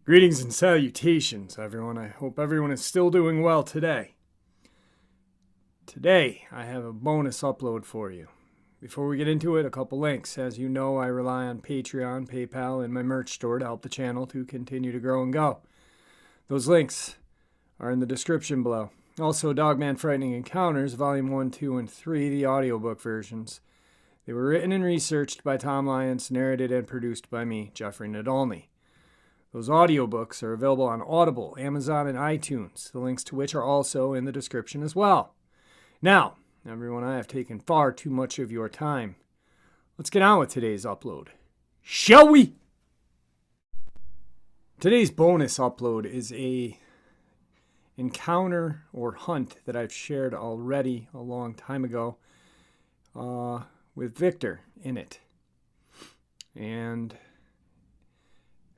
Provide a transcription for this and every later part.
Greetings and salutations, everyone. I hope everyone is still doing well today. Today, I have a bonus upload for you. Before we get into it, a couple links. As you know, I rely on Patreon, PayPal, and my merch store to help the channel to continue to grow and go. Those links are in the description below. Also, Dogman Frightening Encounters, Volume 1, 2, and 3, the audiobook versions. They were written and researched by Tom Lyons, narrated and produced by me, Jeffrey Nadolny. Those audiobooks are available on Audible, Amazon, and iTunes, the links to which are also in the description as well. Now, everyone, I have taken far too much of your time. Let's get on with today's upload. Shall we? Today's bonus upload is a encounter or hunt that I've shared already a long time ago with Victor in it. And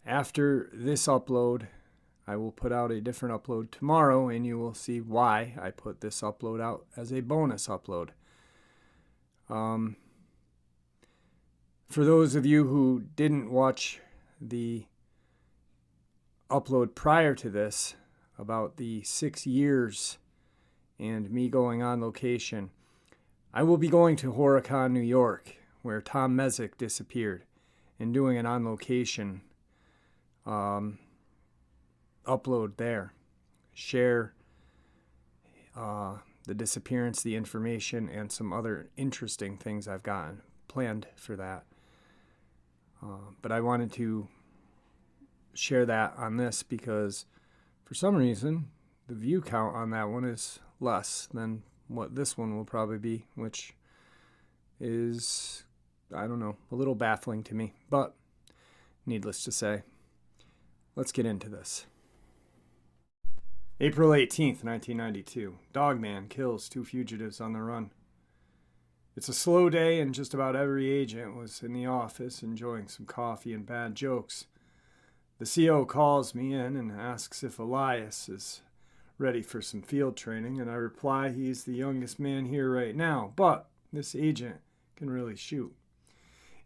after this upload, I will put out a different upload tomorrow, and you will see why I put this upload out as a bonus upload. For those of you who didn't watch the upload prior to this, about the 6 years and me going on location, I will be going to Horicon, New York, where Tom Mezek disappeared, and doing an on-location upload there. Share the disappearance, the information, and some other interesting things I've gotten planned for that. But I wanted to share that on this because for some reason the view count on that one is less than what this one will probably be, which is, I don't know, a little baffling to me. But needless to say, let's get into this. April 18th, 1992. Dogman kills 2 fugitives on the run. It's a slow day, and just about every agent was in the office enjoying some coffee and bad jokes. The CO calls me in and asks if Elias is ready for some field training, and I reply he's the youngest man here right now, but this agent can really shoot.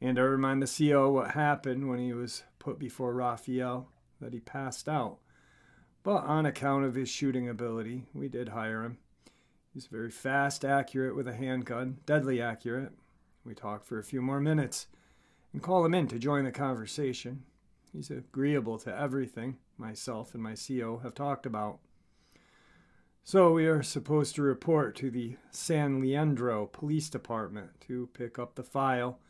And I remind the CO what happened when he was put before Raphael, that he passed out. But on account of his shooting ability, we did hire him. He's very fast, accurate with a handgun, deadly accurate. We talked for a few more minutes and call him in to join the conversation. He's agreeable to everything myself and my CO have talked about. So we are supposed to report to the San Leandro Police Department to pick up the file,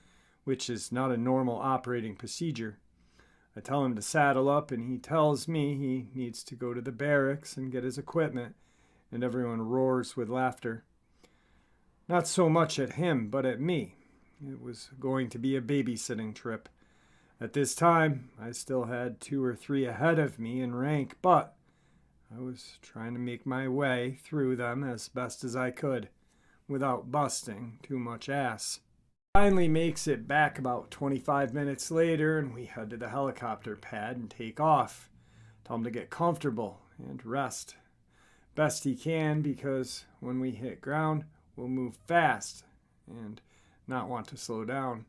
which is not a normal operating procedure. I tell him to saddle up, and he tells me he needs to go to the barracks and get his equipment, and everyone roars with laughter. Not so much at him, but at me. It was going to be a babysitting trip. At this time, I still had 2 or 3 ahead of me in rank, but I was trying to make my way through them as best as I could, without busting too much ass. Finally makes it back about 25 minutes later, and we head to the helicopter pad and take off. Tell him to get comfortable and rest best he can, because when we hit ground, we'll move fast and not want to slow down.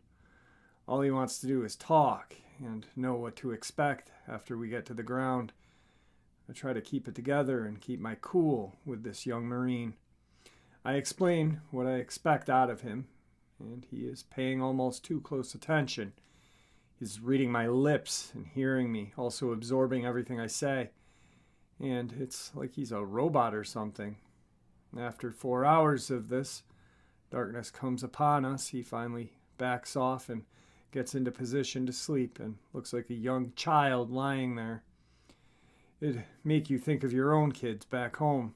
All he wants to do is talk and know what to expect after we get to the ground. I try to keep it together and keep my cool with this young Marine. I explain what I expect out of him, and he is paying almost too close attention. He's reading my lips and hearing me, also absorbing everything I say. And it's like he's a robot or something. After 4 hours of this, darkness comes upon us. He finally backs off and gets into position to sleep and looks like a young child lying there. It'd make you think of your own kids back home.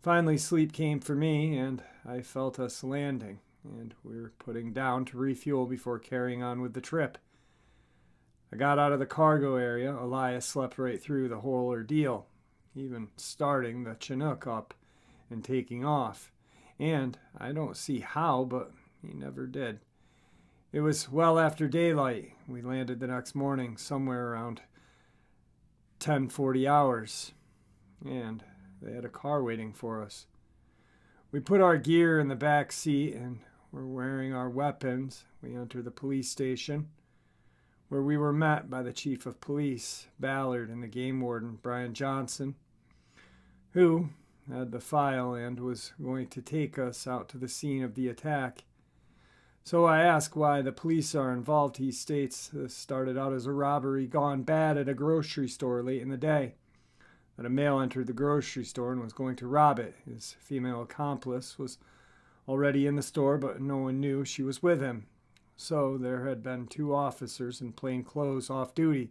Finally, sleep came for me, and I felt us landing, and we were putting down to refuel before carrying on with the trip. I got out of the cargo area. Elias slept right through the whole ordeal, even starting the Chinook up and taking off. And I don't see how, but he never did. It was well after daylight. We landed the next morning, somewhere around 10:40 hours, and they had a car waiting for us. We put our gear in the back seat and were wearing our weapons. We entered the police station, where we were met by the chief of police, Ballard, and the game warden, Brian Johnson, who had the file and was going to take us out to the scene of the attack. So I ask why the police are involved. He states this started out as a robbery gone bad at a grocery store late in the day, that a male entered the grocery store and was going to rob it. His female accomplice was already in the store, but no one knew she was with him. So there had been 2 officers in plain clothes off duty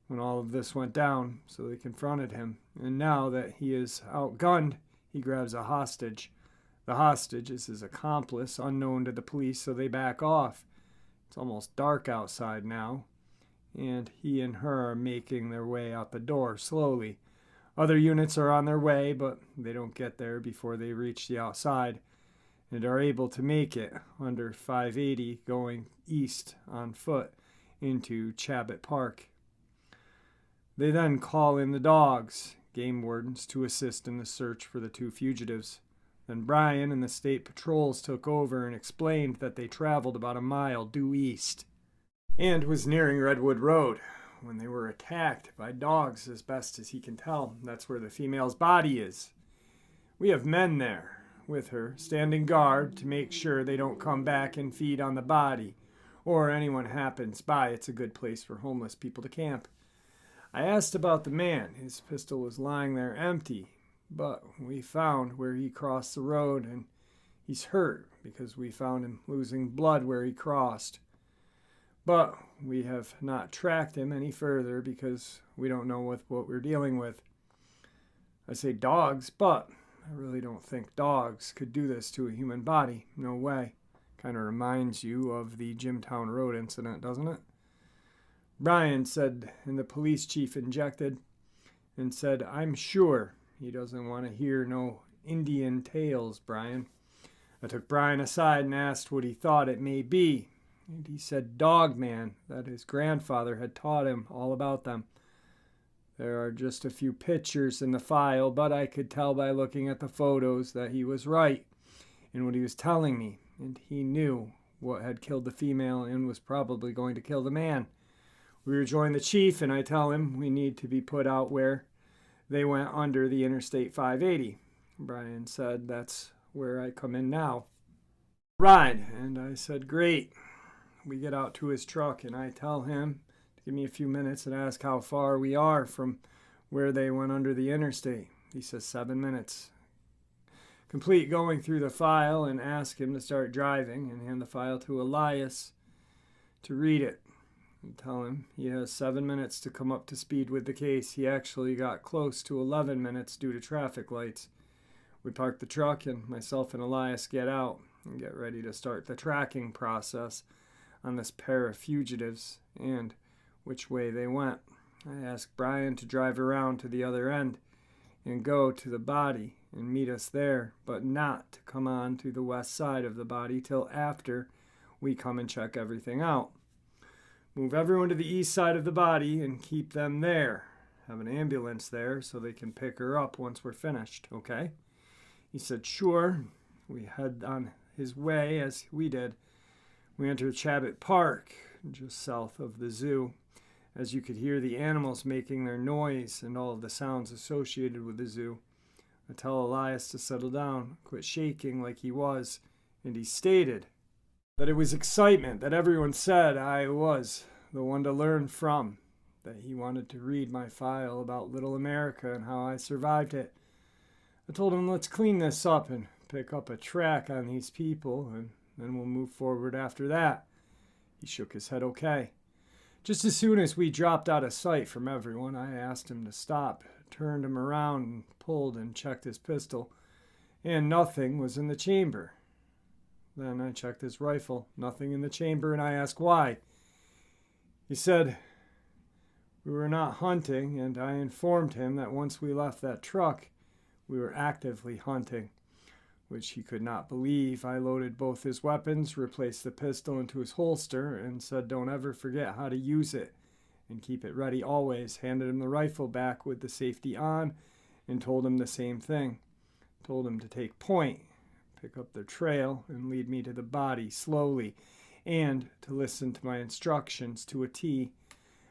when all of this went down, so they confronted him. And now that he is outgunned, he grabs a hostage. The hostage is his accomplice, unknown to the police, so they back off. It's almost dark outside now, and he and her are making their way out the door slowly. Other units are on their way, but they don't get there before they reach the outside and are able to make it under 580 going east on foot into Chabot Park. They then call in the dogs, game wardens, to assist in the search for the 2 fugitives. Then Brian and the state patrols took over and explained that they traveled about a mile due east and was nearing Redwood Road when they were attacked by dogs, as best as he can tell. That's where the female's body is. We have men there with her, standing guard to make sure they don't come back and feed on the body, or anyone happens by. It's a good place for homeless people to camp. I asked about the man. His pistol was lying there empty, but we found where he crossed the road, and he's hurt because we found him losing blood where he crossed. But we have not tracked him any further because we don't know what we're dealing with. I say dogs, but I really don't think dogs could do this to a human body. No way. Kind of reminds you of the Jimtown Road incident, doesn't it? Brian said, and the police chief injected and said, I'm sure he doesn't want to hear no Indian tales, Brian. I took Brian aside and asked what he thought it may be. And he said Dogman, that his grandfather had taught him all about them. There are just a few pictures in the file, but I could tell by looking at the photos that he was right in what he was telling me, and he knew what had killed the female and was probably going to kill the man. We rejoin the chief, and I tell him we need to be put out where they went under the Interstate 580. Brian said that's where I come in now. Right, and I said great. We get out to his truck, and I tell him to give me a few minutes and ask how far we are from where they went under the interstate. He says 7 minutes. Complete going through the file and ask him to start driving and hand the file to Elias to read it. And tell him he has 7 minutes to come up to speed with the case. He actually got close to 11 minutes due to traffic lights. We park the truck, and myself and Elias get out and get ready to start the tracking process on this pair of fugitives and which way they went. I asked Brian to drive around to the other end and go to the body and meet us there, but not to come on to the west side of the body till after we come and check everything out. Move everyone to the east side of the body and keep them there. Have an ambulance there so they can pick her up once we're finished, okay? He said, sure. We head on his way as we did. We entered Chabot Park, just south of the zoo, as you could hear the animals making their noise and all of the sounds associated with the zoo. I tell Elias to settle down, quit shaking like he was, and he stated that it was excitement, that everyone said I was the one to learn from, that he wanted to read my file about Little America and how I survived it. I told him, let's clean this up and pick up a track on these people, and then we'll move forward after that. He shook his head okay. Just as soon as we dropped out of sight from everyone, I asked him to stop, turned him around, and pulled and checked his pistol, and nothing was in the chamber. Then I checked his rifle, nothing in the chamber, and I asked why. He said we were not hunting, and I informed him that once we left that truck, we were actively hunting, which he could not believe. I loaded both his weapons, replaced the pistol into his holster, and said don't ever forget how to use it and keep it ready always. Handed him the rifle back with the safety on and told him the same thing. Told him to take point, pick up their trail, and lead me to the body slowly, and to listen to my instructions to a T.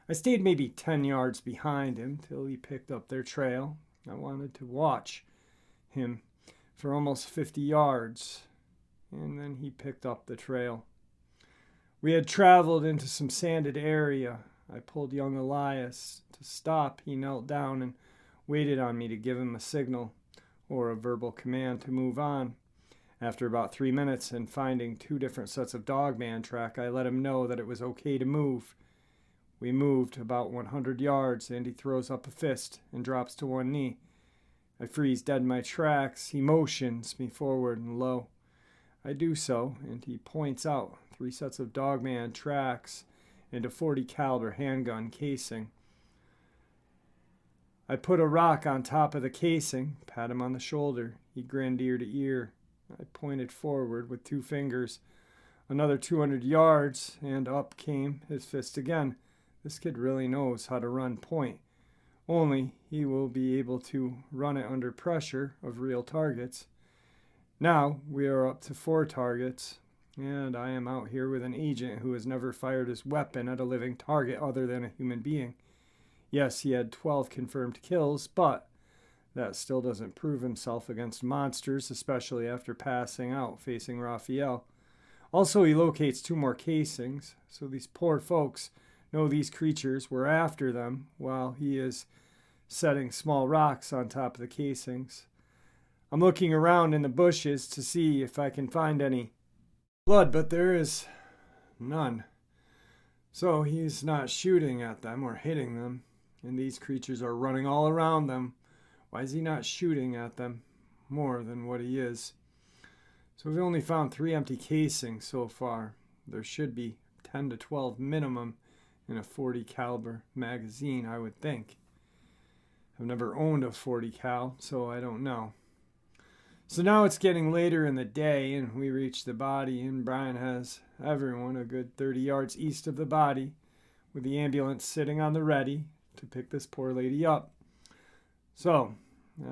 I stayed maybe 10 yards behind him till he picked up their trail. I wanted to watch him for almost 50 yards, and then he picked up the trail. We had traveled into some sanded area. I pulled young Elias to stop. He knelt down and waited on me to give him a signal or a verbal command to move on. After about 3 minutes and finding 2 different sets of Dogman track, I let him know that it was okay to move. We moved about 100 yards, and he throws up a fist and drops to one knee. I freeze dead in my tracks. He motions me forward and low. I do so, and he points out 3 sets of Dogman tracks and a .40 caliber handgun casing. I put a rock on top of the casing, pat him on the shoulder. He grinned ear to ear. I pointed forward with 2 fingers. Another 200 yards, and up came his fist again. This kid really knows how to run point. Only he will be able to run it under pressure of real targets. Now we are up to 4 targets, and I am out here with an agent who has never fired his weapon at a living target other than a human being. Yes, he had 12 confirmed kills, but that still doesn't prove himself against monsters, especially after passing out facing Raphael. Also, he locates 2 more casings, so these poor folks know these creatures were after them while he is setting small rocks on top of the casings. I'm looking around in the bushes to see if I can find any blood, but there is none. So he's not shooting at them or hitting them, and these creatures are running all around them. Why is he not shooting at them more than what he is? So we've only found 3 empty casings so far. There should be 10 to 12 minimum in a .40 caliber magazine, I would think. I've never owned a .40 cal, so I don't know. So now it's getting later in the day, and we reach the body, and Brian has everyone a good 30 yards east of the body, with the ambulance sitting on the ready to pick this poor lady up. So,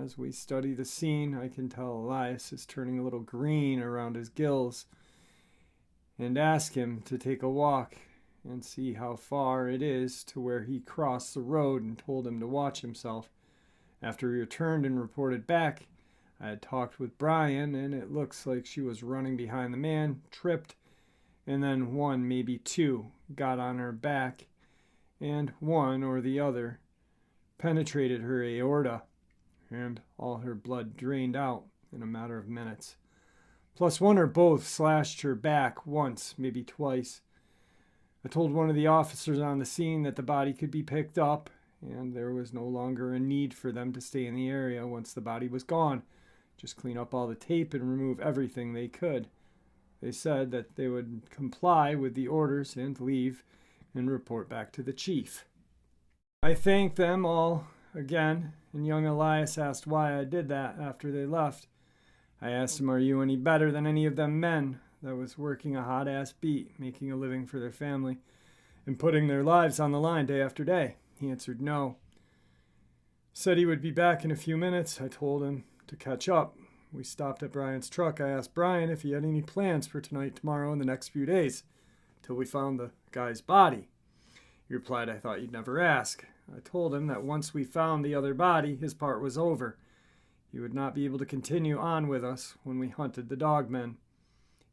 as we study the scene, I can tell Elias is turning a little green around his gills, and ask him to take a walk and see how far it is to where he crossed the road, and told him to watch himself. After he returned and reported back, I had talked with Brian, and it looks like she was running behind the man, tripped, and then 1, maybe 2, got on her back, and 1 or the other penetrated her aorta, and all her blood drained out in a matter of minutes. Plus 1 or both slashed her back once, maybe twice. I told one of the officers on the scene that the body could be picked up, and there was no longer a need for them to stay in the area once the body was gone. Just clean up all the tape and remove everything they could. They said that they would comply with the orders and leave and report back to the chief. I thanked them all again, and young Elias asked why I did that after they left. I asked him, are you any better than any of them men that was working a hot-ass beat, making a living for their family, and putting their lives on the line day after day? He answered no. Said he would be back in a few minutes. I told him to catch up. We stopped at Brian's truck. I asked Brian if he had any plans for tonight, tomorrow, and the next few days, till we found the guy's body. He replied, I thought you'd never ask. I told him that once we found the other body, his part was over. He would not be able to continue on with us when we hunted the Dogmen.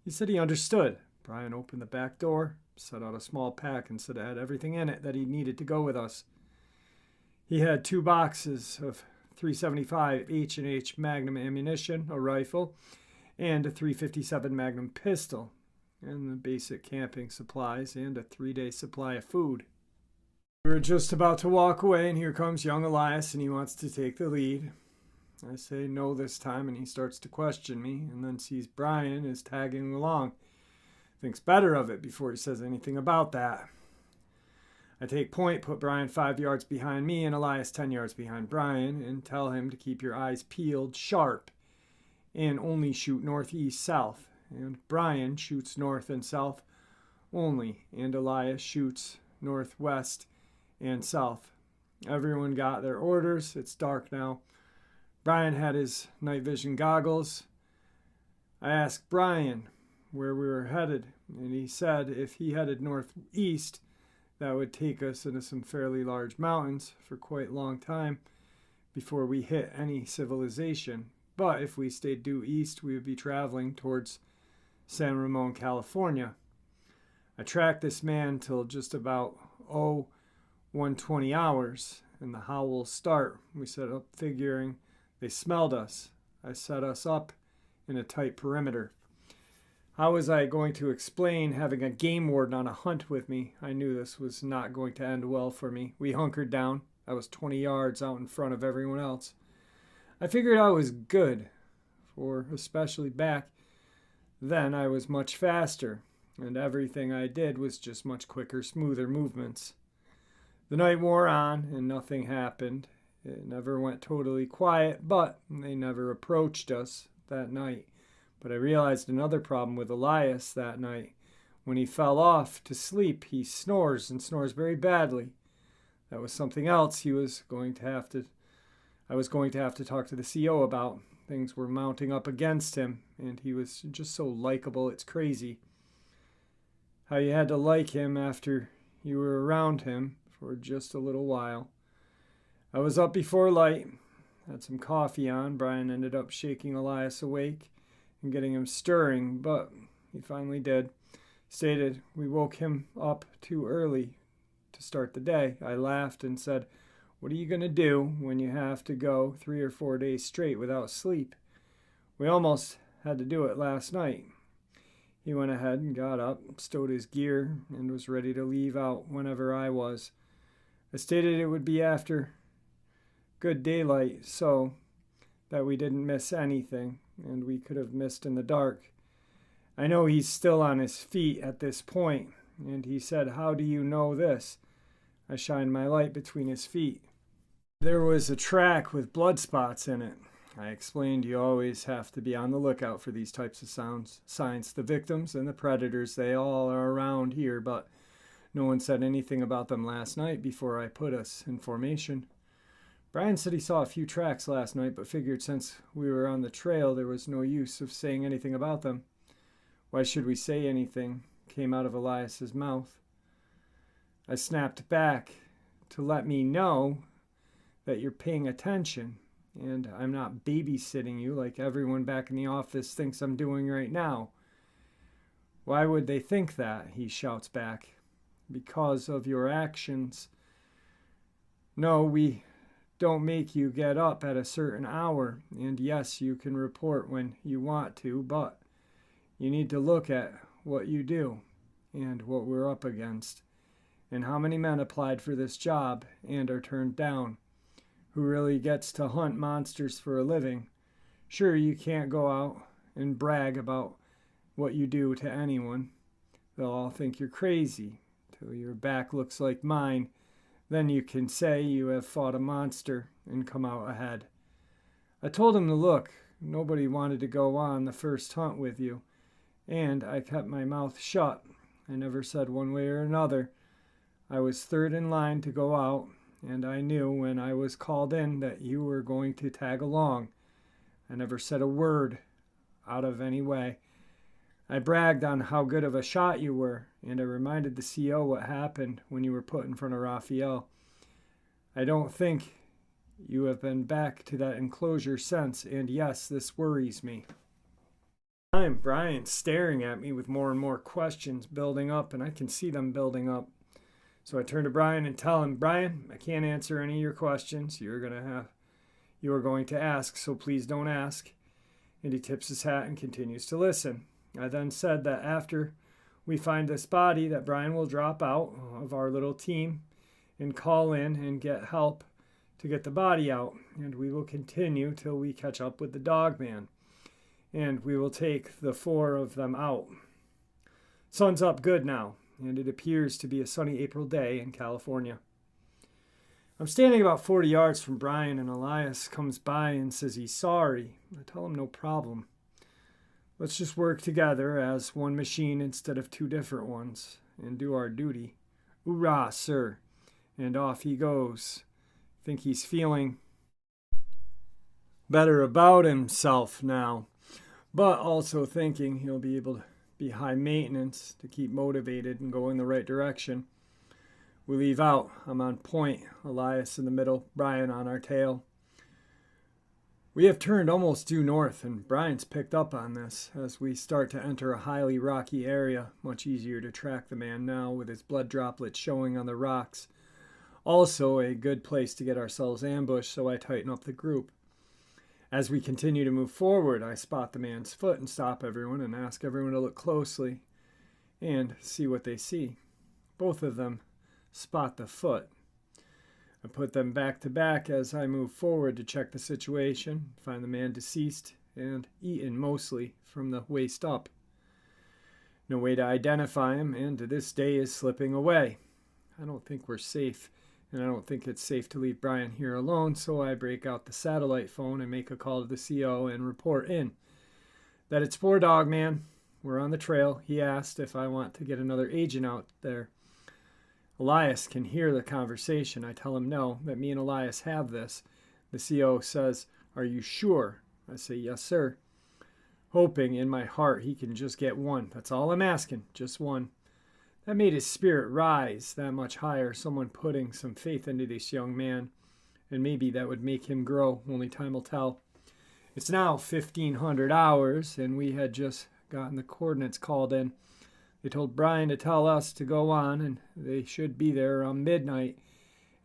He said he understood. Brian opened the back door, set out a small pack, and said it had everything in it that he needed to go with us. He had 2 boxes of .375 H&H Magnum ammunition, a rifle, and a .357 Magnum pistol, and the basic camping supplies, and a 3-day supply of food. We were just about to walk away, and here comes young Elias, and he wants to take the lead. I say no this time, and he starts to question me, and then sees Brian is tagging along. Thinks better of it before he says anything about that. I take point, put Brian 5 yards behind me and Elias 10 yards behind Brian, and tell him to keep your eyes peeled sharp and only shoot northeast, south. And Brian shoots north and south only, and Elias shoots northwest and south. Everyone got their orders. It's dark now. Brian had his night vision goggles. I asked Brian where we were headed, and he said if he headed northeast, that would take us into some fairly large mountains for quite a long time before we hit any civilization. But if we stayed due east, we would be traveling towards San Ramon, California. I tracked this man till just about 1:20 hours, and the howls start. We set up figuring they smelled us. I set us up in a tight perimeter. How was I going to explain having a game warden on a hunt with me? I knew this was not going to end well for me. We hunkered down. I was 20 yards out in front of everyone else. I figured I was good, for especially back then I was much faster, and everything I did was just much quicker, smoother movements. The night wore on, and nothing happened. It never went totally quiet, but they never approached us that night. But I realized another problem with Elias that night. When he fell off to sleep, he snores and snores very badly. That was something else I was going to have to talk to the CO about. Things were mounting up against him, and he was just so likable, it's crazy. How you had to like him after you were around him for just a little while. I was up before light, had some coffee on. Brian ended up shaking Elias awake and getting him stirring, but he finally did. Stated we woke him up too early to start the day. I laughed and said, "What are you going to do when you have to go 3 or 4 days straight without sleep? We almost had to do it last night." He went ahead and got up, stowed his gear, and was ready to leave out whenever I was. I stated it would be after good daylight so that we didn't miss anything, and we could have missed in the dark. I know he's still on his feet at this point, and he said, "How do you know this?" I shined my light between his feet. There was a track with blood spots in it. I explained you always have to be on the lookout for these types of signs. The victims and the predators, they all are around here, but no one said anything about them last night before I put us in formation. Brian said he saw a few tracks last night, but figured since we were on the trail, there was no use of saying anything about them. "Why should we say anything?" came out of Elias's mouth. I snapped back, "To let me know that you're paying attention, and I'm not babysitting you like everyone back in the office thinks I'm doing right now." "Why would they think that?" he shouts back. "Because of your actions. No, we don't make you get up at a certain hour, and yes, you can report when you want to, but you need to look at what you do and what we're up against, and how many men applied for this job and are turned down. Who really gets to hunt monsters for a living? Sure, you can't go out and brag about what you do to anyone. They'll all think you're crazy till your back looks like mine. Then you can say you have fought a monster and come out ahead." I told him to look. Nobody wanted to go on the first hunt with you, and I kept my mouth shut. I never said one way or another. I was third in line to go out, and I knew when I was called in that you were going to tag along. I never said a word out of any way. I bragged on how good of a shot you were, and I reminded the CO what happened when you were put in front of Raphael. I don't think you have been back to that enclosure since, and yes, this worries me. I'm Brian staring at me with more and more questions building up, and I can see them building up. So I turn to Brian and tell him, "Brian, I can't answer any of your questions you are going to ask, so please don't ask." And he tips his hat and continues to listen. I then said that after we find this body, that Brian will drop out of our little team and call in and get help to get the body out, and we will continue till we catch up with the Dogman, and we will take the 4 of them out. Sun's up good now, and it appears to be a sunny April day in California. I'm standing about 40 yards from Brian, and Elias comes by and says he's sorry. I tell him no problem. Let's just work together as one machine instead of 2 different ones and do our duty. "Hoorah, sir." And off he goes. Think he's feeling better about himself now, but also thinking he'll be able to be high maintenance to keep motivated and go in the right direction. We leave out. I'm on point, Elias in the middle, Brian on our tail. We have turned almost due north, and Brian's picked up on this as we start to enter a highly rocky area. Much easier to track the man now with his blood droplets showing on the rocks. Also a good place to get ourselves ambushed, so I tighten up the group. As we continue to move forward, I spot the man's foot and stop everyone and ask everyone to look closely and see what they see. Both of them spot the foot. I put them back to back as I move forward to check the situation, find the man deceased and eaten mostly from the waist up. No way to identify him, and to this day is slipping away. I don't think we're safe, and I don't think it's safe to leave Brian here alone, so I break out the satellite phone and make a call to the CO and report in that it's poor Dogman. We're on the trail. He asked if I want to get another agent out there. Elias can hear the conversation. I tell him no, that me and Elias have this. The CO says, "Are you sure?" I say, "Yes, sir." Hoping in my heart he can just get one. That's all I'm asking, just one. That made his spirit rise that much higher, someone putting some faith into this young man. And maybe that would make him grow, only time will tell. It's now 1500 hours, and we had just gotten the coordinates called in. They told Brian to tell us to go on, and they should be there around midnight,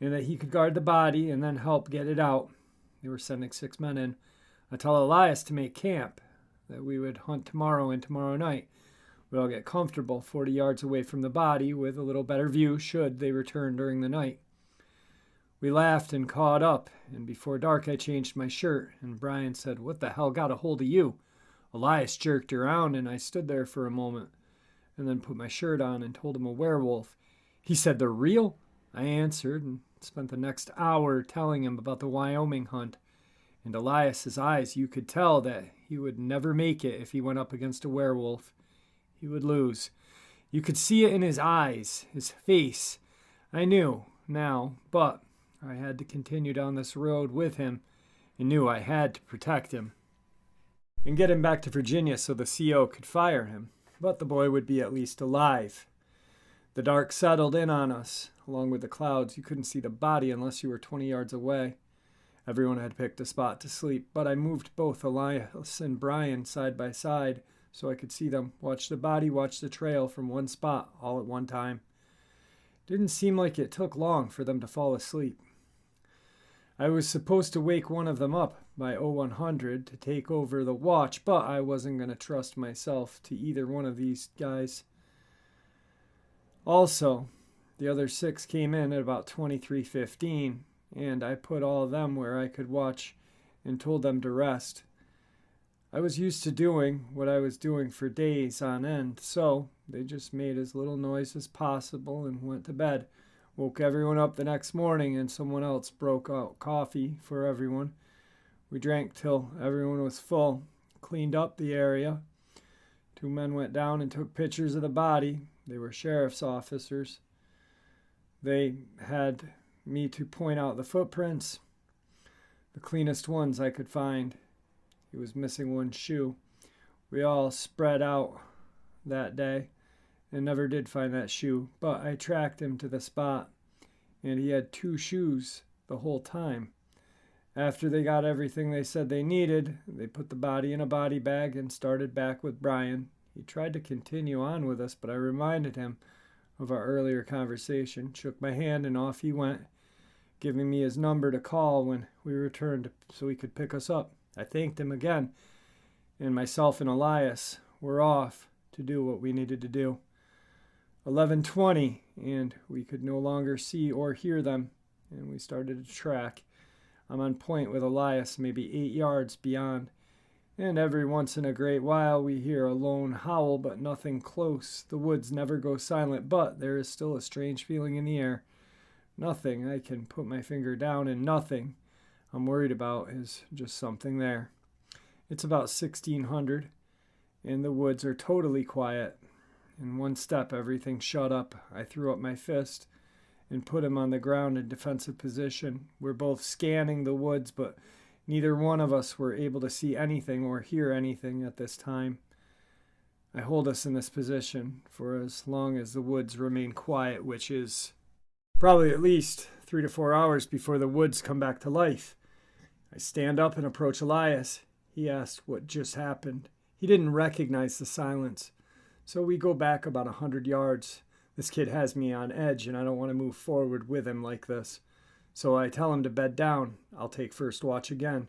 and that he could guard the body and then help get it out. They were sending 6 men in. I tell Elias to make camp, that we would hunt tomorrow and tomorrow night. We'd all get comfortable 40 yards away from the body with a little better view should they return during the night. We laughed and caught up, and before dark I changed my shirt, and Brian said, "What the hell got a hold of you?" Elias jerked around, and I stood there for a moment, and then put my shirt on and told him a werewolf. He said, "They're real?" I answered and spent the next hour telling him about the Wyoming hunt. And Elias's eyes, you could tell that he would never make it if he went up against a werewolf. He would lose. You could see it in his eyes, his face. I knew now, but I had to continue down this road with him and knew I had to protect him and get him back to Virginia so the CO could fire him. But the boy would be at least alive. The dark settled in on us. Along with the clouds, you couldn't see the body unless you were 20 yards away. Everyone had picked a spot to sleep, but I moved both Elias and Brian side by side so I could see them, watch the body, watch the trail from one spot all at one time. Didn't seem like it took long for them to fall asleep. I was supposed to wake one of them up by 0100 to take over the watch, but I wasn't going to trust myself to either one of these guys. Also, the other 6 came in at about 23:15, and I put all of them where I could watch and told them to rest. I was used to doing what I was doing for days on end, so they just made as little noise as possible and went to bed. Woke everyone up the next morning, and someone else broke out coffee for everyone. We drank till everyone was full, cleaned up the area. 2 men went down and took pictures of the body. They were sheriff's officers. They had me to point out the footprints, the cleanest ones I could find. He was missing one shoe. We all spread out that day and never did find that shoe, but I tracked him to the spot, and he had 2 shoes the whole time. After they got everything they said they needed, they put the body in a body bag and started back with Brian. He tried to continue on with us, but I reminded him of our earlier conversation, shook my hand, and off he went, giving me his number to call when we returned so he could pick us up. I thanked him again, and myself and Elias were off to do what we needed to do. 11:20, and we could no longer see or hear them, and we started to track. I'm on point with Elias, maybe 8 yards beyond, and every once in a great while we hear a lone howl, but nothing close. The woods never go silent, but there is still a strange feeling in the air. Nothing I can put my finger down, and nothing I'm worried about is just something there. It's about 1600, and the woods are totally quiet. In one step, everything shut up. I threw up my fist and put him on the ground in defensive position. We're both scanning the woods, but Neither one of us were able to see anything or hear anything at this time. I hold us in this position for as long as the woods remain quiet, which is probably at least 3 to 4 hours before the woods come back to life. I stand up and approach Elias. He asked what just happened. He didn't recognize the silence. So we go back about 100 yards. This kid has me on edge, and I don't want to move forward with him like this. So I tell him to bed down. I'll take first watch again.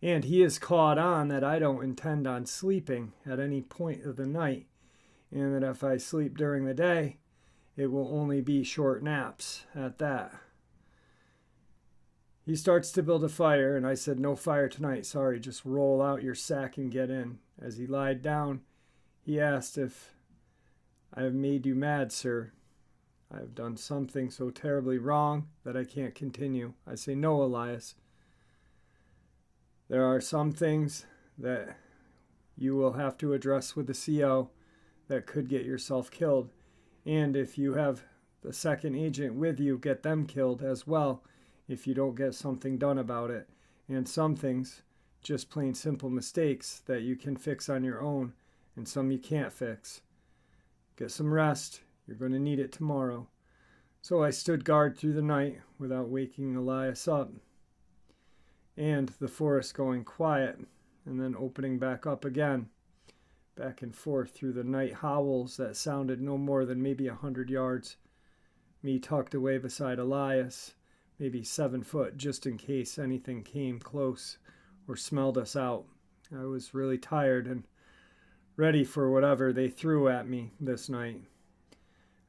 And he is caught on that I don't intend on sleeping at any point of the night, and that if I sleep during the day, it will only be short naps at that. He starts to build a fire, and I said, "No fire tonight, sorry, just roll out your sack and get in." As he lied down, he asked if I have made you mad, sir. I have done something so terribly wrong that I can't continue. I say, "No, Elias. There are some things that you will have to address with the CO that could get yourself killed. And if you have the second agent with you, get them killed as well if you don't get something done about it. And some things, just plain simple mistakes that you can fix on your own, and some you can't fix. Get some rest. You're going to need it tomorrow." So I stood guard through the night without waking Elias up, and the forest going quiet and then opening back up again, back and forth through the night howls that sounded no more than maybe 100 yards. Me tucked away beside Elias, maybe 7 foot, just in case anything came close or smelled us out. I was really tired and ready for whatever they threw at me this night.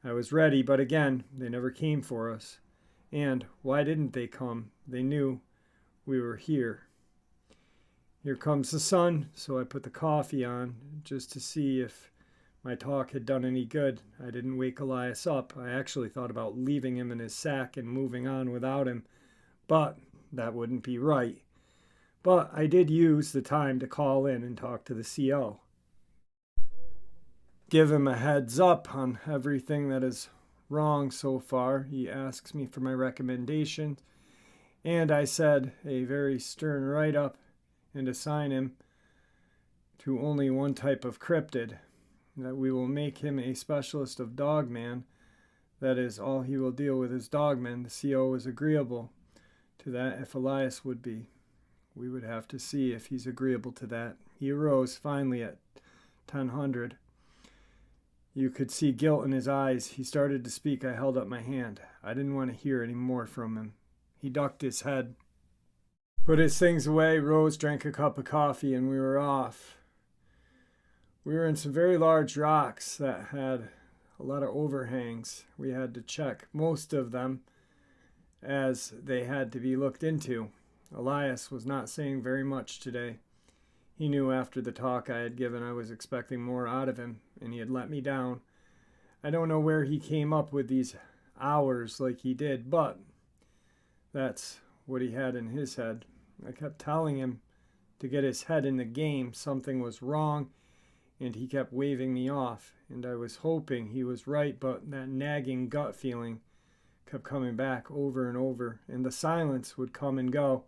I was ready, but again, they never came for us. And why didn't they come? They knew we were here. Here comes the sun, so I put the coffee on just to see if my talk had done any good. I didn't wake Elias up. I actually thought about leaving him in his sack and moving on without him, but that wouldn't be right. But I did use the time to call in and talk to the CO. Give him a heads up on everything that is wrong so far. He asks me for my recommendations, and I said a very stern write-up and assign him to only one type of cryptid, that we will make him a specialist of Dogman. That is all he will deal with is Dogman. The CO is agreeable to that if Elias would be. We would have to see if he's agreeable to that. He arose finally at 10:00. You could see guilt in his eyes. He started to speak. I held up my hand. I didn't want to hear any more from him. He ducked his head, put his things away, rose, drank a cup of coffee, and we were off. We were in some very large rocks that had a lot of overhangs. We had to check most of them as they had to be looked into. Elias was not saying very much today. He knew after the talk I had given I was expecting more out of him, and he had let me down. I don't know where he came up with these hours like he did, but that's what he had in his head. I kept telling him to get his head in the game. Something was wrong, and he kept waving me off, and I was hoping he was right, but that nagging gut feeling kept coming back over and over, and the silence would come and go.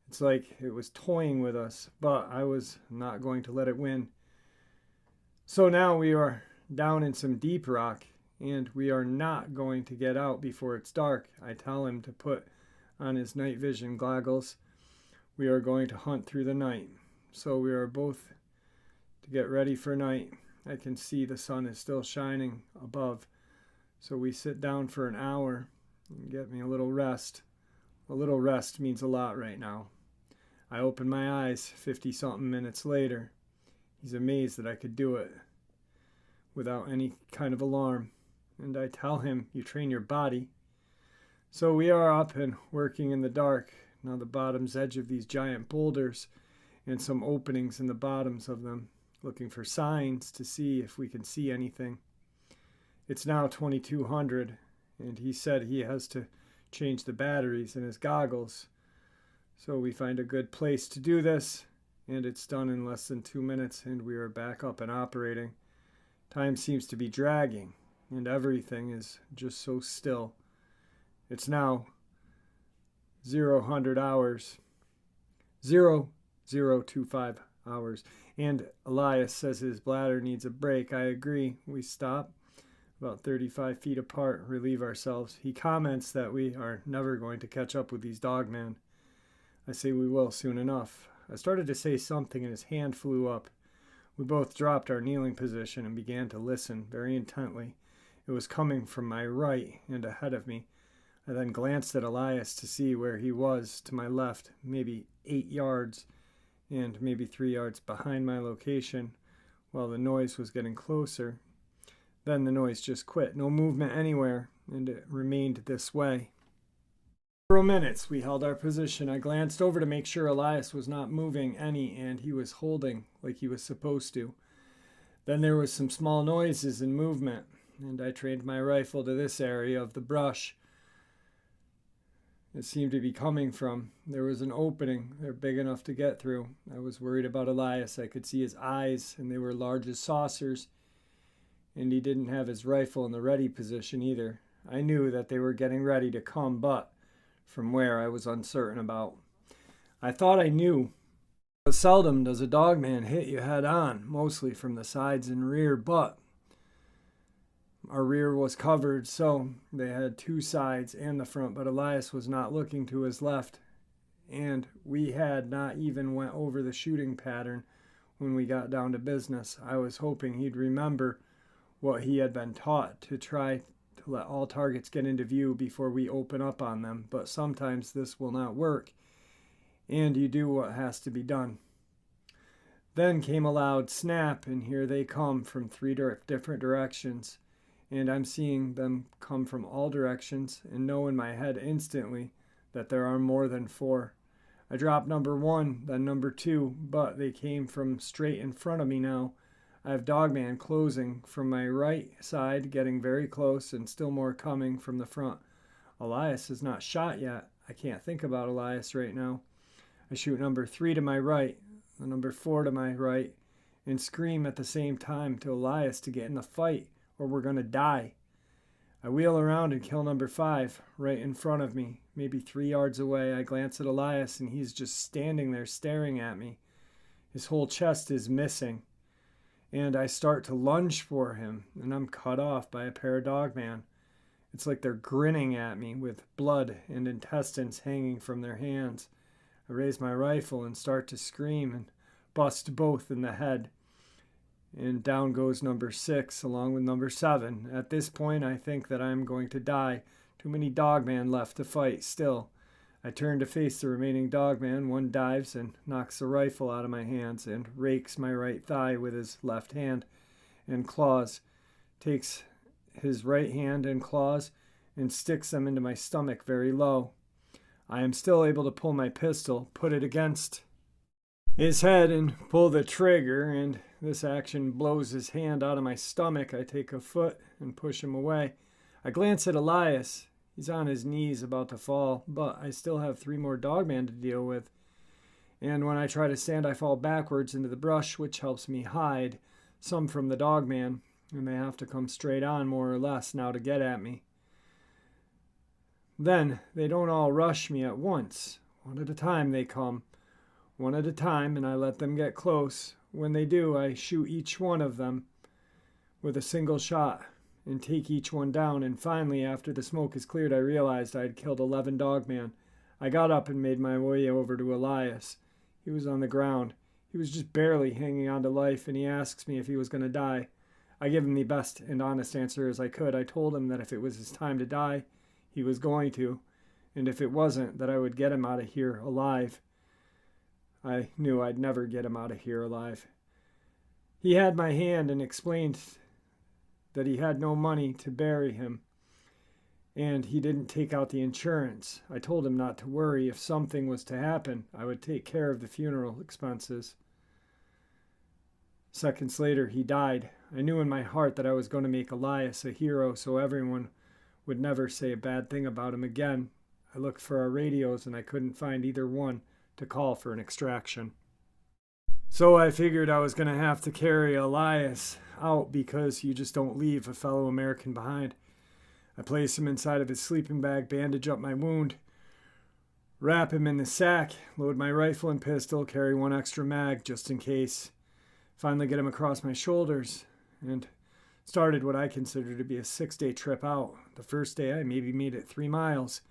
It's like it was toying with us, but I was not going to let it win. So now we are down in some deep rock, and we are not going to get out before it's dark. I tell him to put on his night vision goggles. We are going to hunt through the night. So we are both to get ready for night. I can see the sun is still shining above. So we sit down for an hour and get me a little rest. A little rest means a lot right now. I open my eyes 50-something minutes later. He's amazed that I could do it without any kind of alarm. And I tell him, you train your body. So we are up and working in the dark. Now the bottom's edge of these giant boulders and some openings in the bottoms of them, looking for signs to see if we can see anything. It's now 2200, and he said he has to change the batteries in his goggles. So we find a good place to do this, and it's done in less than 2 minutes, and we are back up and operating. Time seems to be dragging, and everything is just so still. It's now 00 hours. 0025 hours. And Elias says his bladder needs a break. I agree. We stop about 35 feet apart, relieve ourselves. He comments that we are never going to catch up with these dogmen. I say we will soon enough. I started to say something and his hand flew up. We both dropped our kneeling position and began to listen very intently. It was coming from my right and ahead of me. I then glanced at Elias to see where he was to my left, maybe 8 yards and maybe 3 yards behind my location, while the noise was getting closer. Then the noise just quit. No movement anywhere, and it remained this way. For several minutes, we held our position. I glanced over to make sure Elias was not moving any, and he was holding like he was supposed to. Then there was some small noises and movement, and I trained my rifle to this area of the brush it seemed to be coming from. There was an opening there big enough to get through. I was worried about Elias. I could see his eyes, and they were large as saucers, and he didn't have his rifle in the ready position either. I knew that they were getting ready to come, but from where I was uncertain about. I thought I knew, but seldom does a dogman hit you head on, mostly from the sides and rear, but our rear was covered, so they had 2 sides and the front, but Elias was not looking to his left, and we had not even went over the shooting pattern when we got down to business. I was hoping he'd remember what he had been taught, to try to let all targets get into view before we open up on them, but sometimes this will not work, and you do what has to be done. Then came a loud snap, and here they come from 3 different directions. And I'm seeing them come from all directions and know in my head instantly that there are more than 4. I dropped number 1, then number 2, but they came from straight in front of me now. I have Dogman closing from my right side, getting very close, and still more coming from the front. Elias is not shot yet. I can't think about Elias right now. I shoot number 3 to my right, the number 4 to my right, and scream at the same time to Elias to get in the fight, or we're going to die. I wheel around and kill number 5, right in front of me, maybe 3 yards away. I glance at Elias, and he's just standing there staring at me. His whole chest is missing. And I start to lunge for him, and I'm cut off by a pair of dogman. It's like they're grinning at me with blood and intestines hanging from their hands. I raise my rifle and start to scream and bust both in the head. And down goes number 6 along with number 7. At this point, I think that I'm going to die. Too many dogman left to fight still. I turn to face the remaining dogman. One dives and knocks the rifle out of my hands and rakes my right thigh with his left hand and claws. Takes his right hand and claws and sticks them into my stomach very low. I am still able to pull my pistol, put it against his head and pull the trigger, and this action blows his hand out of my stomach. I take a foot and push him away. I glance at Elias. He's on his knees about to fall, but I still have 3 more dogmen to deal with. And when I try to stand, I fall backwards into the brush, which helps me hide some from the dogman, and they have to come straight on more or less now to get at me. Then they don't all rush me at once. One at a time they come. One at a time, and I let them get close. When they do, I shoot each one of them with a single shot and take each one down. And finally, after the smoke is cleared, I realized I had killed 11 dogmen. I got up and made my way over to Elias. He was on the ground. He was just barely hanging on to life, and he asks me if he was going to die. I give him the best and honest answer as I could. I told him that if it was his time to die, he was going to, and if it wasn't, that I would get him out of here alive. I knew I'd never get him out of here alive. He had my hand and explained that he had no money to bury him, and he didn't take out the insurance. I told him not to worry. If something was to happen, I would take care of the funeral expenses. Seconds later, he died. I knew in my heart that I was going to make Elias a hero so everyone would never say a bad thing about him again. I looked for our radios, and I couldn't find either one to call for an extraction. So I figured I was going to have to carry Elias out because you just don't leave a fellow American behind. I place him inside of his sleeping bag, bandage up my wound, wrap him in the sack, load my rifle and pistol, carry one extra mag just in case, finally get him across my shoulders, and started what I consider to be a 6-day trip out. The first day I maybe made it 3 miles.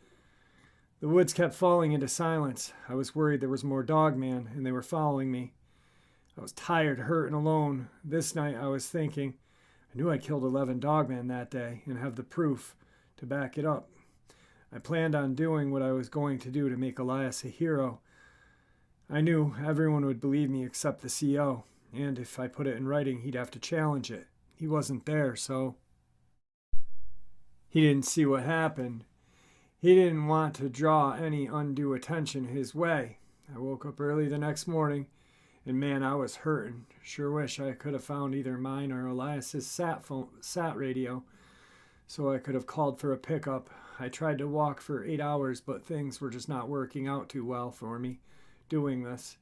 The woods kept falling into silence. I was worried there was more Dogman and they were following me. I was tired, hurt, and alone. This night I was thinking, I knew I killed 11 Dogmen that day and have the proof to back it up. I planned on doing what I was going to do to make Elias a hero. I knew everyone would believe me except the CO, and if I put it in writing, he'd have to challenge it. He wasn't there, so he didn't see what happened. He didn't want to draw any undue attention his way. I woke up early the next morning, and man, I was hurting. Sure wish I could have found either mine or Elias's sat radio, so I could have called for a pickup. I tried to walk for 8 hours, but things were just not working out too well for me doing this.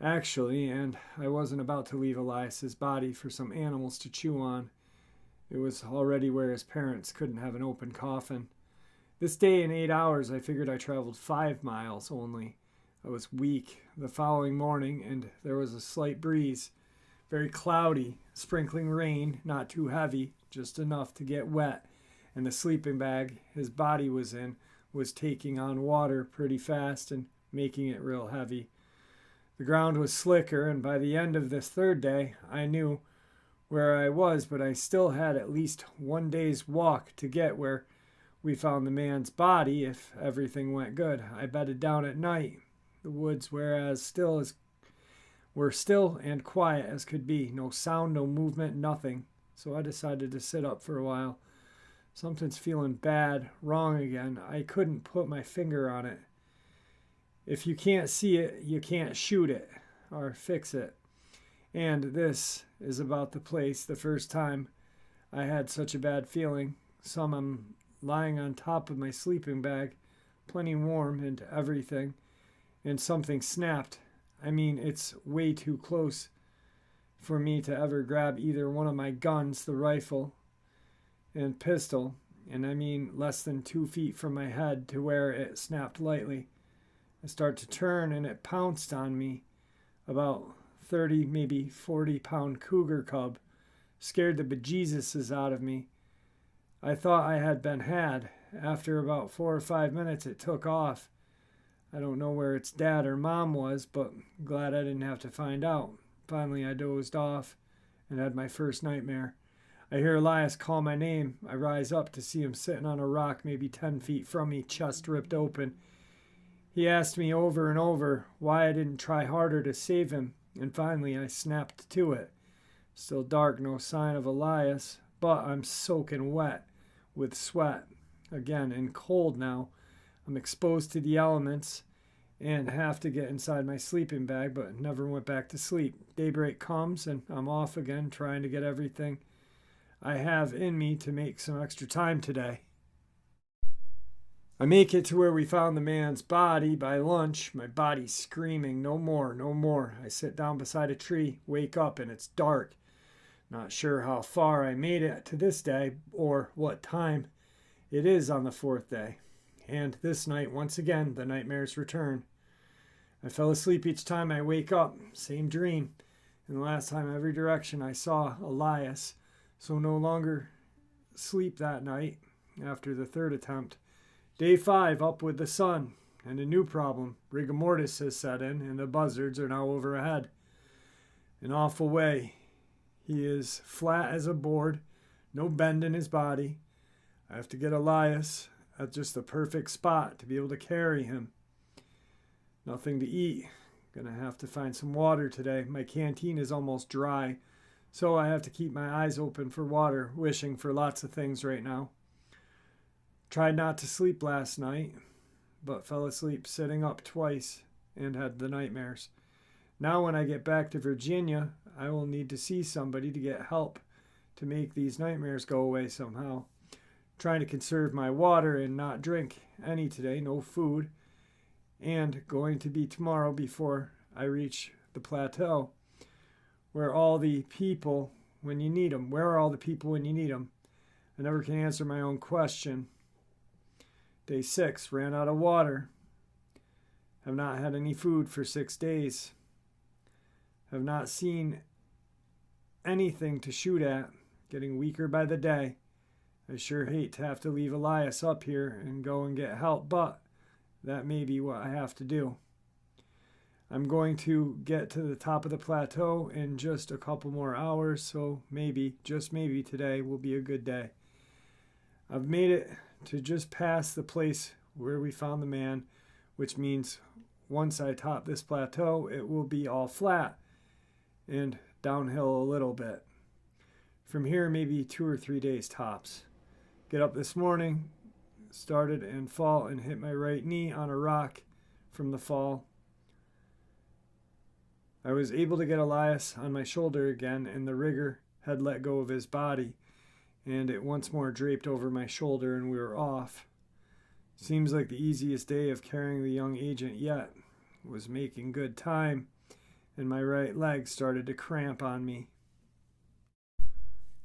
Actually, and I wasn't about to leave Elias's body for some animals to chew on. It was already where his parents couldn't have an open coffin. This day in 8 hours, I figured I traveled 5 miles only. I was weak the following morning, and there was a slight breeze. Very cloudy, sprinkling rain, not too heavy, just enough to get wet. And the sleeping bag his body was in was taking on water pretty fast and making it real heavy. The ground was slicker, and by the end of this 3rd day, I knew where I was, but I still had at least 1 day's walk to get where we found the man's body if everything went good. I bedded down at night. The woods were still and quiet as could be. No sound, no movement, nothing. So I decided to sit up for a while. Something's feeling bad, wrong again. I couldn't put my finger on it. If you can't see it, you can't shoot it or fix it. And this is about the place. The first time I had such a bad feeling. I'm lying on top of my sleeping bag, plenty warm and everything, and something snapped. I mean, it's way too close for me to ever grab either one of my guns, the rifle and pistol, and I mean less than 2 feet from my head to where it snapped lightly. I start to turn and it pounced on me. About 30, maybe 40-pound cougar cub. Scared the bejesuses out of me. I thought I had been had. After about 4 or 5 minutes, it took off. I don't know where its dad or mom was, but glad I didn't have to find out. Finally, I dozed off and had my first nightmare. I hear Elias call my name. I rise up to see him sitting on a rock maybe 10 feet from me, chest ripped open. He asked me over and over why I didn't try harder to save him, and finally I snapped to it. Still dark, no sign of Elias, but I'm soaking wet with sweat. Again, and cold now. I'm exposed to the elements and have to get inside my sleeping bag, but never went back to sleep. Daybreak comes and I'm off again, trying to get everything I have in me to make some extra time today. I make it to where we found the man's body by lunch, my body screaming, no more, no more. I sit down beside a tree, wake up, and it's dark. Not sure how far I made it to this day or what time it is on the 4th day. And this night, once again, the nightmares return. I fell asleep each time I wake up, same dream. And the last time every direction I saw Elias, so no longer sleep that night after the 3rd attempt. Day 5, up with the sun, and a new problem. Rigor mortis has set in, and the buzzards are now overhead. An awful way. He is flat as a board, no bend in his body. I have to get Elias at just the perfect spot to be able to carry him. Nothing to eat. Gonna have to find some water today. My canteen is almost dry, so I have to keep my eyes open for water, wishing for lots of things right now. Tried not to sleep last night, but fell asleep sitting up twice and had the nightmares. Now when I get back to Virginia, I will need to see somebody to get help to make these nightmares go away somehow. Trying to conserve my water and not drink any today, no food, and going to be tomorrow before I reach the plateau, where all the people when you need them. Where are all the people when you need them? I never can answer my own question. Day 6, ran out of water. Have not had any food for 6 days. Have not seen anything to shoot at. Getting weaker by the day. I sure hate to have to leave Elias up here and go and get help, but that may be what I have to do. I'm going to get to the top of the plateau in just a couple more hours, so maybe, just maybe today will be a good day. I've made it to just past the place where we found the man, which means once I top this plateau, it will be all flat and downhill a little bit. From here, maybe 2 or 3 days tops. Get up this morning, started and fall and hit my right knee on a rock from the fall. I was able to get Elias on my shoulder again, and the rigger had let go of his body, and it once more draped over my shoulder, and we were off. Seems like the easiest day of carrying the young agent yet. Was making good time, and my right leg started to cramp on me.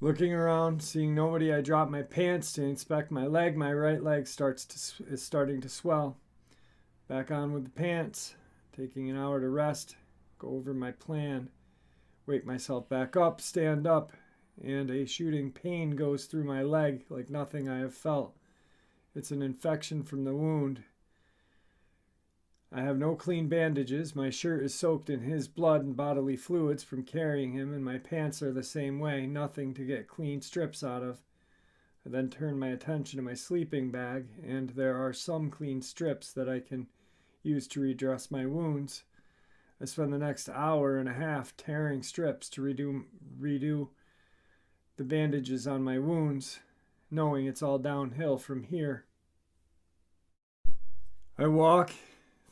Looking around, seeing nobody, I dropped my pants to inspect my leg. My right leg is starting to swell. Back on with the pants, taking an hour to rest. Go over my plan, wake myself back up, stand up, and a shooting pain goes through my leg like nothing I have felt. It's an infection from the wound. I have no clean bandages. My shirt is soaked in his blood and bodily fluids from carrying him, and my pants are the same way, nothing to get clean strips out of. I then turn my attention to my sleeping bag, and there are some clean strips that I can use to redress my wounds. I spend the next hour and a half tearing strips to redo the bandages on my wounds, knowing it's all downhill from here. I walk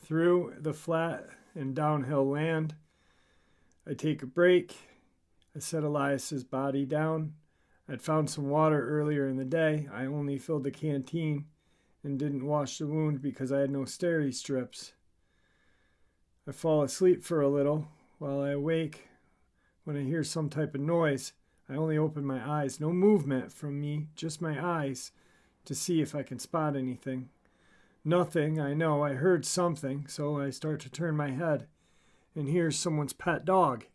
through the flat and downhill land. I take a break. I set Elias's body down. I'd found some water earlier in the day. I only filled the canteen and didn't wash the wound because I had no steri strips. I fall asleep for a little while I awake when I hear some type of noise. I only open my eyes, no movement from me, just my eyes, to see if I can spot anything. Nothing, I know. I heard something, so I start to turn my head, and here's someone's pet dog.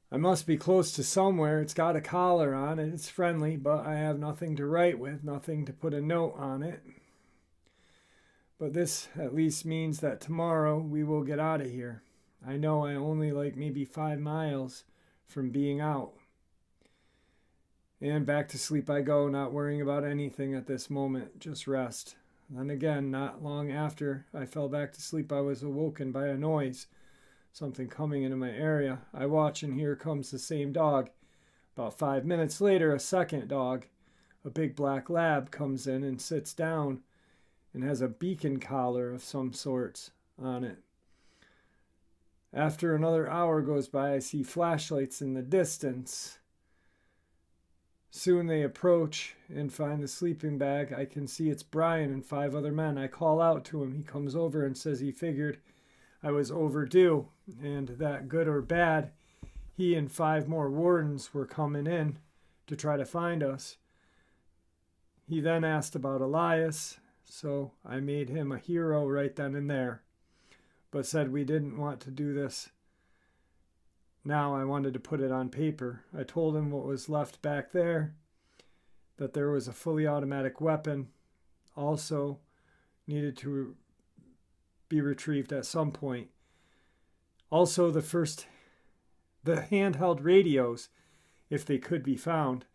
I must be close to somewhere. It's got a collar on it. It's friendly, but I have nothing to write with, nothing to put a note on it. But this at least means that tomorrow we will get out of here. I know I only maybe 5 miles from being out. And back to sleep I go, not worrying about anything at this moment, just rest. Then again, not long after I fell back to sleep, I was awoken by a noise, something coming into my area. I watch, and here comes the same dog. About 5 minutes later, a second dog, a big black lab, comes in and sits down and has a beacon collar of some sorts on it. After another hour goes by, I see flashlights in the distance. Soon they approach and find the sleeping bag. I can see it's Brian and 5 other men. I call out to him. He comes over and says he figured I was overdue, and that good or bad, he and 5 more wardens were coming in to try to find us. He then asked about Elias, so I made him a hero right then and there, but said we didn't want to do this. Now I wanted to put it on paper. I told him what was left back there, that there was a fully automatic weapon, also needed to be retrieved at some point. Also the handheld radios, if they could be found.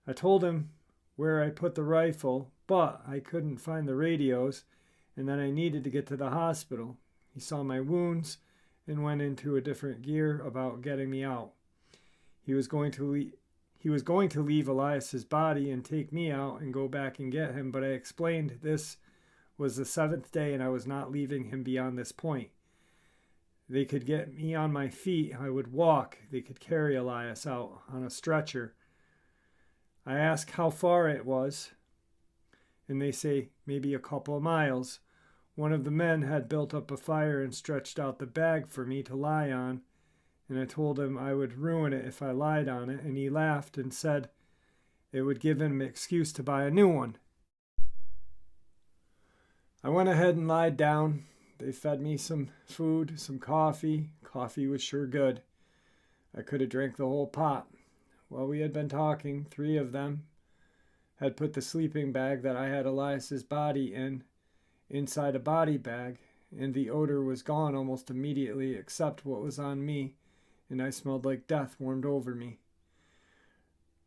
I told him where I put the rifle, but I couldn't find the radios, and then I needed to get to the hospital. He saw my wounds and went into a different gear about getting me out. He was going to leave Elias's body and take me out and go back and get him, but I explained this was the 7th day and I was not leaving him beyond this point. They could get me on my feet. I would walk. They could carry Elias out on a stretcher. I asked how far it was, and they say maybe a couple of miles. One of the men had built up a fire and stretched out the bag for me to lie on, and I told him I would ruin it if I lied on it, and he laughed and said it would give him an excuse to buy a new one. I went ahead and lied down. They fed me some food, some coffee. Coffee was sure good. I could have drank the whole pot. While we had been talking, 3 of them had put the sleeping bag that I had Elias's body in inside a body bag, and the odor was gone almost immediately except what was on me, and I smelled like death warmed over me.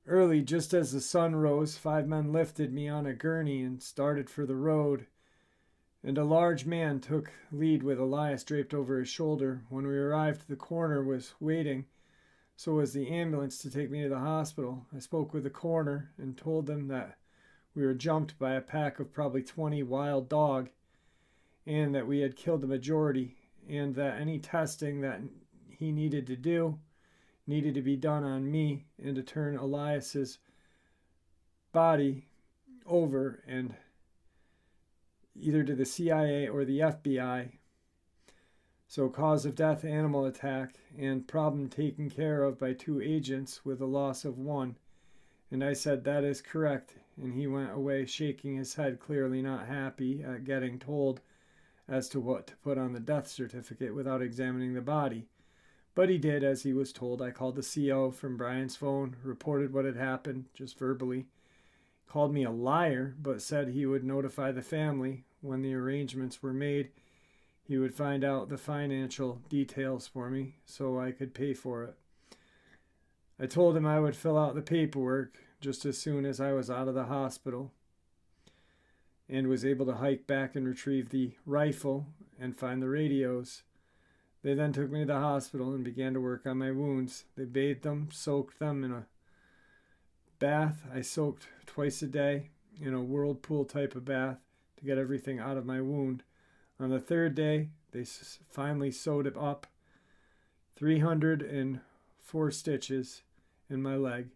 Early, just as the sun rose, 5 men lifted me on a gurney and started for the road, and a large man took lead with Elias draped over his shoulder. When we arrived, the coroner was waiting, so was the ambulance to take me to the hospital. I spoke with the coroner and told them that we were jumped by a pack of probably 20 wild dog, and that we had killed the majority, and that any testing that he needed to do needed to be done on me, and to turn Elias's body over and either to the CIA or the FBI. So cause of death, animal attack, and problem taken care of by 2 agents with a loss of 1. And I said, that is correct. And he went away shaking his head, clearly not happy at getting told as to what to put on the death certificate without examining the body. But he did as he was told. I called the CO from Brian's phone, reported what had happened, just verbally. Called me a liar, but said he would notify the family when the arrangements were made. He would find out the financial details for me so I could pay for it. I told him I would fill out the paperwork just as soon as I was out of the hospital, and was able to hike back and retrieve the rifle and find the radios. They then took me to the hospital and began to work on my wounds. They bathed them, soaked them in a bath. I soaked twice a day in a whirlpool type of bath to get everything out of my wound. On the 3rd day, they finally sewed it up. 304 stitches in my leg.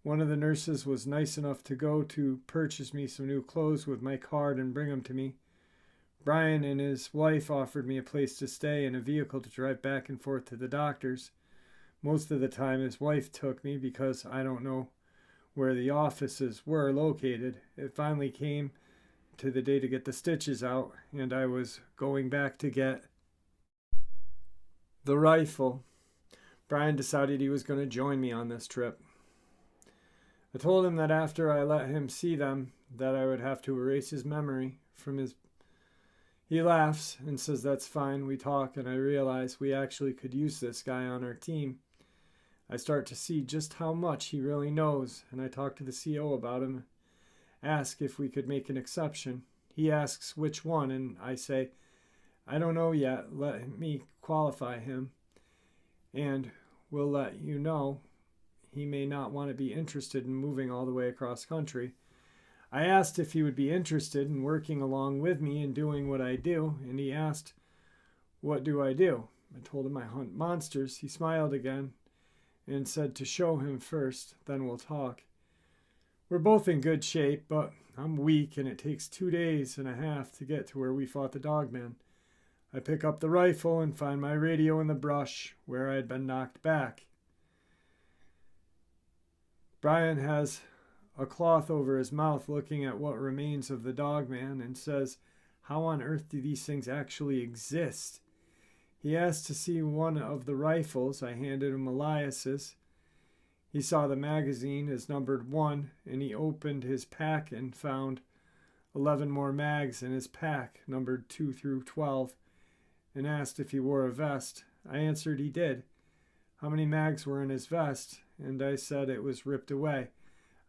One of the nurses was nice enough to go to purchase me some new clothes with my card and bring them to me. Brian and his wife offered me a place to stay and a vehicle to drive back and forth to the doctor's. Most of the time his wife took me because I don't know where the offices were located. It finally came to the day to get the stitches out, and I was going back to get the rifle. Brian decided he was going to join me on this trip. I told him that after I let him see them, that I would have to erase his memory from his... He laughs and says that's fine. We talk, and I realize we actually could use this guy on our team. I start to see just how much he really knows, and I talk to the CO about him, ask if we could make an exception. He asks which one, and I say, I don't know yet. Let me qualify him, and we'll let you know. He may not want to be interested in moving all the way across country. I asked if he would be interested in working along with me and doing what I do, and he asked, what do I do? I told him I hunt monsters. He smiled again and said to show him first, then we'll talk. We're both in good shape, but I'm weak, and it takes 2.5 days to get to where we fought the Dogman. I pick up the rifle and find my radio in the brush where I had been knocked back. Brian has a cloth over his mouth looking at what remains of the Dogman and says, how on earth do these things actually exist? He asked to see one of the rifles. I handed him Elias's. He saw the magazine as numbered 1, and he opened his pack and found 11 more mags in his pack, numbered 2 through 12, and asked if he wore a vest. I answered he did. How many mags were in his vest? And I said it was ripped away.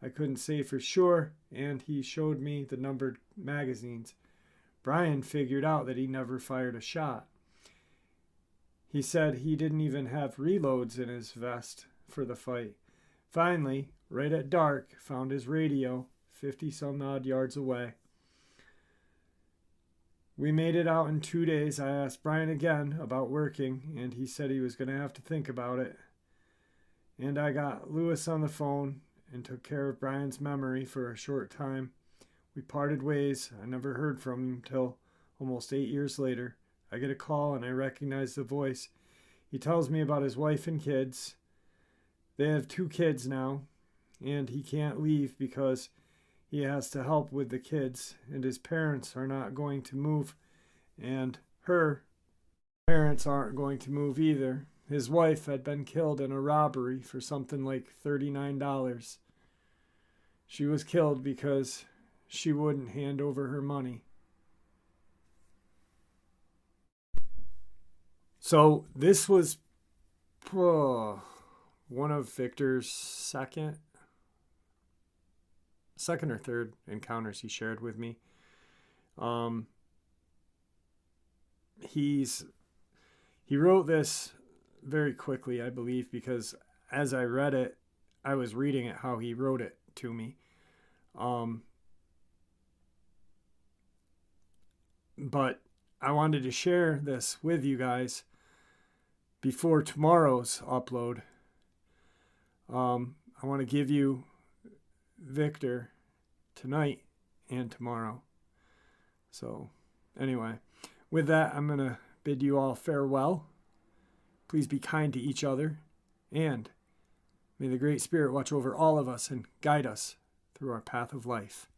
I couldn't say for sure, and he showed me the numbered magazines. Brian figured out that he never fired a shot. He said he didn't even have reloads in his vest for the fight. Finally, right at dark, found his radio 50-some-odd yards away. We made it out in 2 days. I asked Brian again about working, and he said he was going to have to think about it. And I got Lewis on the phone and took care of Brian's memory for a short time. We parted ways. I never heard from him till almost 8 years later. I get a call and I recognize the voice. He tells me about his wife and kids. They have 2 kids now, and he can't leave because he has to help with the kids, and his parents are not going to move, and her parents aren't going to move either. His wife had been killed in a robbery for something like $39. She was killed because she wouldn't hand over her money. So this was one of Victor's second or third encounters he shared with me. He wrote this very quickly, I believe, because as I read it, I was reading it how he wrote it to me. But I wanted to share this with you guys before tomorrow's upload. I want to give you Victor tonight and tomorrow. So anyway, with that, I'm going to bid you all farewell. Please be kind to each other, and may the Great Spirit watch over all of us and guide us through our path of life.